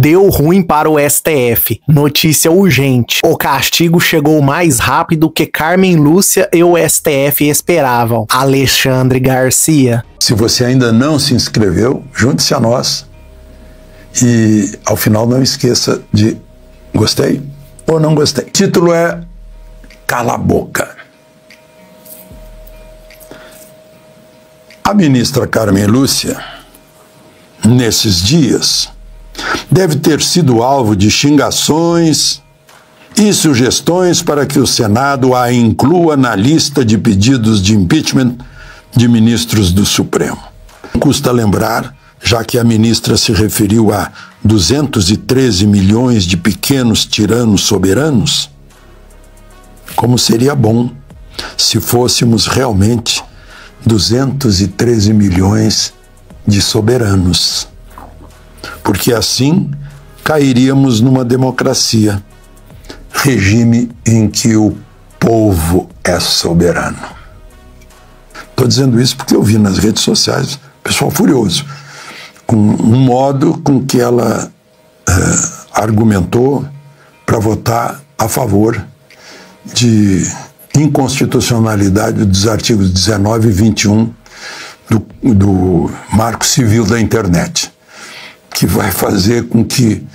Deu ruim para o STF. Notícia urgente. O castigo chegou mais rápido que Carmen Lúcia e o STF esperavam. Alexandre Garcia. Se você ainda não se inscreveu, junte-se a nós. E ao final não esqueça de gostei ou não gostei. O título é Cala a Boca. A ministra Carmen Lúcia, nesses dias, deve ter sido alvo de xingações e sugestões para que o Senado a inclua na lista de pedidos de impeachment de ministros do Supremo. Custa lembrar, já que a ministra se referiu a 213 milhões de pequenos tiranos soberanos, como seria bom se fôssemos realmente 213 milhões de soberanos. Porque assim cairíamos numa democracia, regime em que o povo é soberano. Estou dizendo isso porque eu vi nas redes sociais pessoal furioso com um modo com que ela argumentou para votar a favor de inconstitucionalidade dos artigos 19 e 21 do Marco Civil da Internet, que vai fazer com que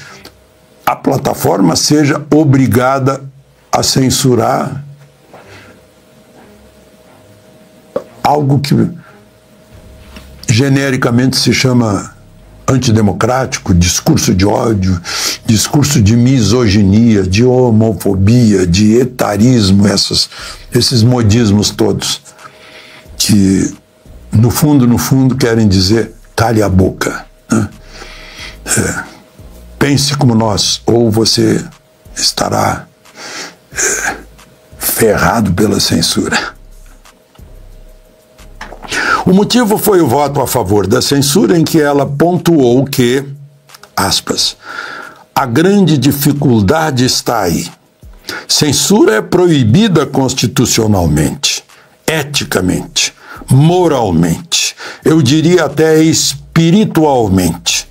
a plataforma seja obrigada a censurar algo que genericamente se chama antidemocrático, discurso de ódio, discurso de misoginia, de homofobia, de etarismo, esses modismos todos, que no fundo querem dizer cale a boca, né? Pense como nós, ou você estará ferrado pela censura. O motivo foi o voto a favor da censura, em que ela pontuou que, aspas, a grande dificuldade está aí. Censura é proibida constitucionalmente, eticamente, moralmente, eu diria até espiritualmente.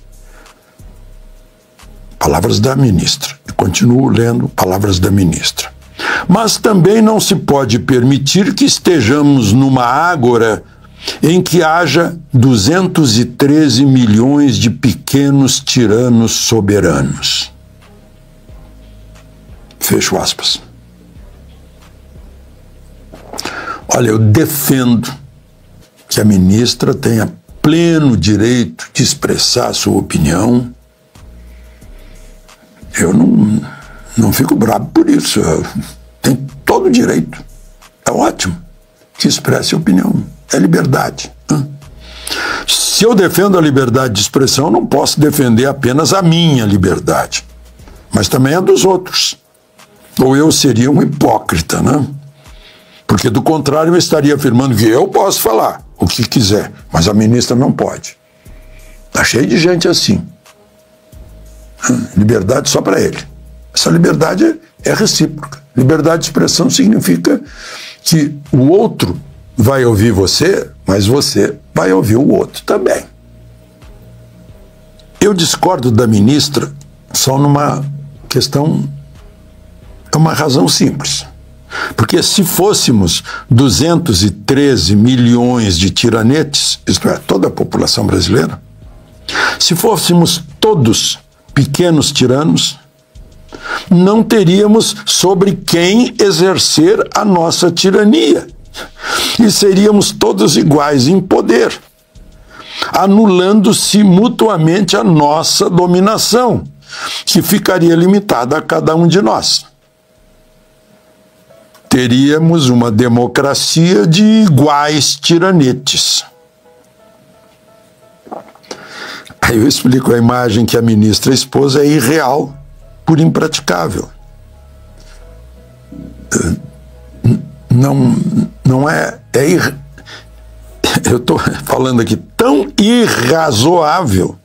Palavras da ministra. E continuo lendo palavras da ministra. Mas também não se pode permitir que estejamos numa ágora em que haja 213 milhões de pequenos tiranos soberanos. Fecho aspas. Olha, eu defendo que a ministra tenha pleno direito de expressar a sua opinião. Eu não fico bravo por isso. Tem todo o direito. É ótimo que expresse a opinião. É liberdade. Se eu defendo a liberdade de expressão, não posso defender apenas a minha liberdade, mas também a dos outros. Ou eu seria um hipócrita, né? Porque, do contrário, eu estaria afirmando que eu posso falar o que quiser, mas a ministra não pode. Está cheio de gente assim. Liberdade só para ele. Essa liberdade é recíproca. Liberdade de expressão significa que o outro vai ouvir você, mas você vai ouvir o outro também. Eu discordo da ministra só numa questão, é uma razão simples. Porque se fôssemos 213 milhões de tiranetes, isto é, toda a população brasileira, se fôssemos todos pequenos tiranos, não teríamos sobre quem exercer a nossa tirania. E seríamos todos iguais em poder, anulando-se mutuamente a nossa dominação, que ficaria limitada a cada um de nós. Teríamos uma democracia de iguais tiranetes. Aí eu explico, a imagem que a ministra expôs é irreal, por impraticável. Não é eu estou falando aqui, tão irrazoável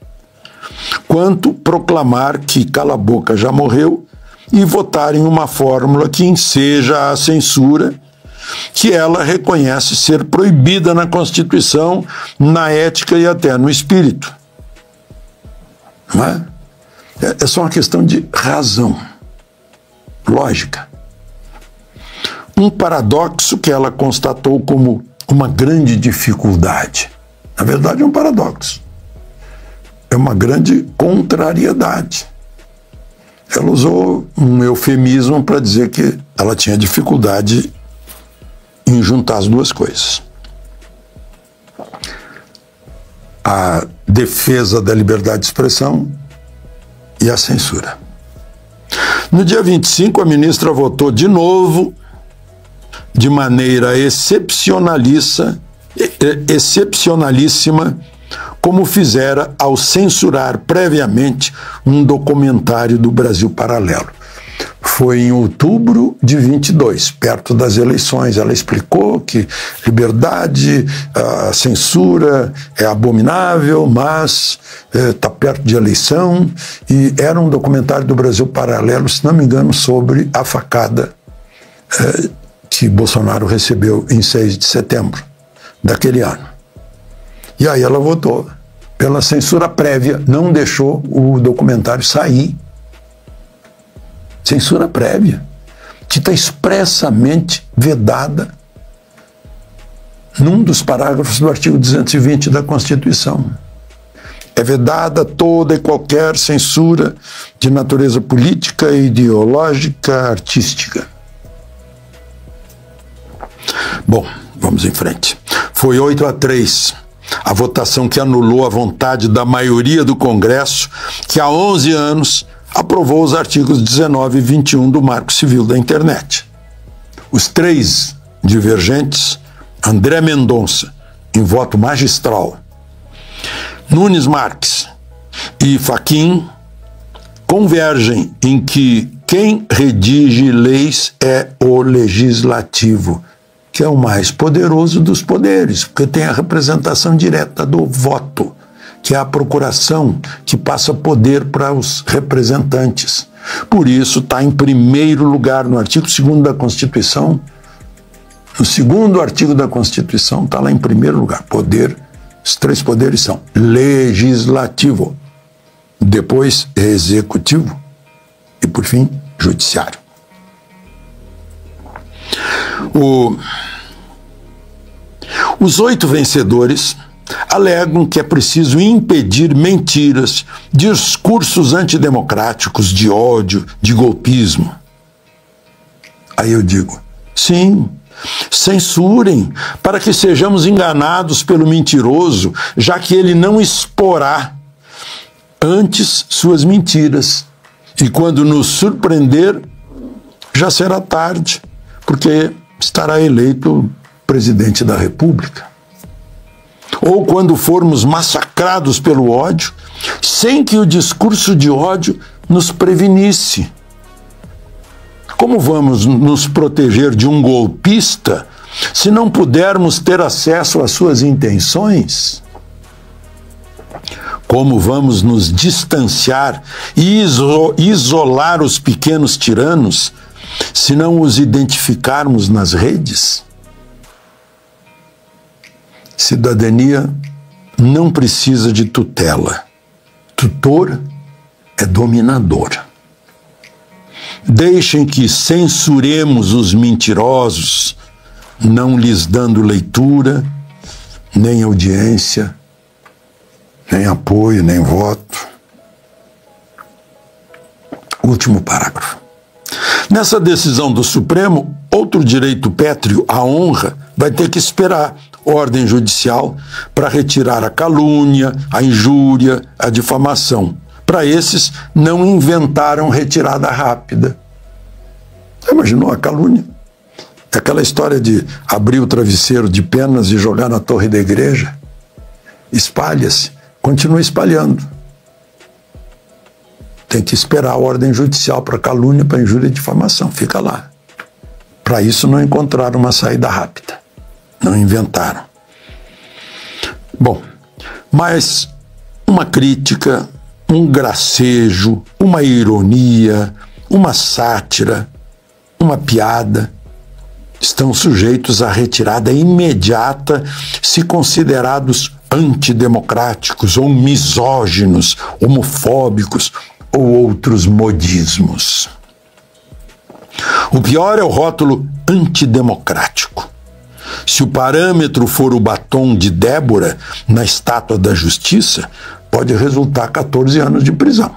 quanto proclamar que Cala a Boca já morreu e votar em uma fórmula que enseja a censura, que ela reconhece ser proibida na Constituição, na ética e até no espírito. Não é? É só uma questão de razão, lógica. Um paradoxo que ela constatou como uma grande dificuldade. Na verdade, é um paradoxo. É uma grande contrariedade. Ela usou um eufemismo para dizer que ela tinha dificuldade em juntar as duas coisas. A defesa da liberdade de expressão e a censura. No dia 25, a ministra votou de novo, de maneira excepcionalíssima, como fizera ao censurar previamente um documentário do Brasil Paralelo. Foi em outubro de 22, perto das eleições. Ela explicou que liberdade, a censura é abominável, mas está perto de eleição. E era um documentário do Brasil Paralelo, se não me engano, sobre a facada que Bolsonaro recebeu em 6 de setembro daquele ano. E aí ela votou pela censura prévia, não deixou o documentário sair. Censura prévia, que está expressamente vedada num dos parágrafos do artigo 220 da Constituição. É vedada toda e qualquer censura de natureza política, ideológica, artística. Bom, vamos em frente. Foi 8-3 a votação que anulou a vontade da maioria do Congresso, que há 11 anos aprovou os artigos 19 e 21 do Marco Civil da Internet. Os 3 divergentes, André Mendonça, em voto magistral, Nunes Marques e Fachin, convergem em que quem redige leis é o Legislativo, que é o mais poderoso dos poderes, porque tem a representação direta do voto, que é a procuração que passa poder para os representantes. Por isso está em primeiro lugar no artigo 2º da Constituição. No 2º artigo da Constituição está lá em primeiro lugar. Poder, os 3 poderes são legislativo, depois executivo e, por fim, judiciário. Os 8 vencedores alegam que é preciso impedir mentiras, discursos antidemocráticos, de ódio, de golpismo. Aí eu digo, sim, censurem para que sejamos enganados pelo mentiroso, já que ele não exporá antes suas mentiras. E quando nos surpreender, já será tarde, porque estará eleito presidente da República. Ou quando formos massacrados pelo ódio, sem que o discurso de ódio nos prevenisse. Como vamos nos proteger de um golpista se não pudermos ter acesso às suas intenções? Como vamos nos distanciar e isolar os pequenos tiranos se não os identificarmos nas redes? Cidadania não precisa de tutela. Tutor é dominador. Deixem que censuremos os mentirosos, não lhes dando leitura, nem audiência, nem apoio, nem voto. Último parágrafo. Nessa decisão do Supremo, outro direito pétreo, a honra, vai ter que esperar ordem judicial para retirar a calúnia, a injúria, a difamação. Para esses, não inventaram retirada rápida. Você imaginou a calúnia? Aquela história de abrir o travesseiro de penas e jogar na torre da igreja? Espalha-se, continua espalhando. Tem que esperar a ordem judicial para calúnia, para injúria e difamação. Fica lá. Para isso não encontraram uma saída rápida. Não inventaram. Bom, mas uma crítica, um gracejo, uma ironia, uma sátira, uma piada estão sujeitos à retirada imediata se considerados antidemocráticos ou misóginos, homofóbicos ou outros modismos. O pior é o rótulo antidemocrático. Se o parâmetro for o batom de Débora na estátua da justiça, pode resultar 14 anos de prisão.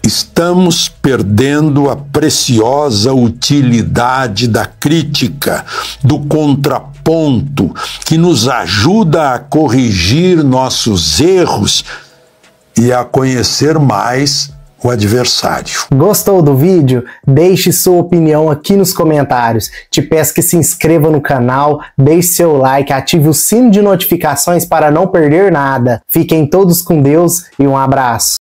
Estamos perdendo a preciosa utilidade da crítica, do contraponto, que nos ajuda a corrigir nossos erros e a conhecer mais o adversário. Gostou do vídeo? Deixe sua opinião aqui nos comentários. Te peço que se inscreva no canal, deixe seu like, ative o sino de notificações para não perder nada. Fiquem todos com Deus e um abraço.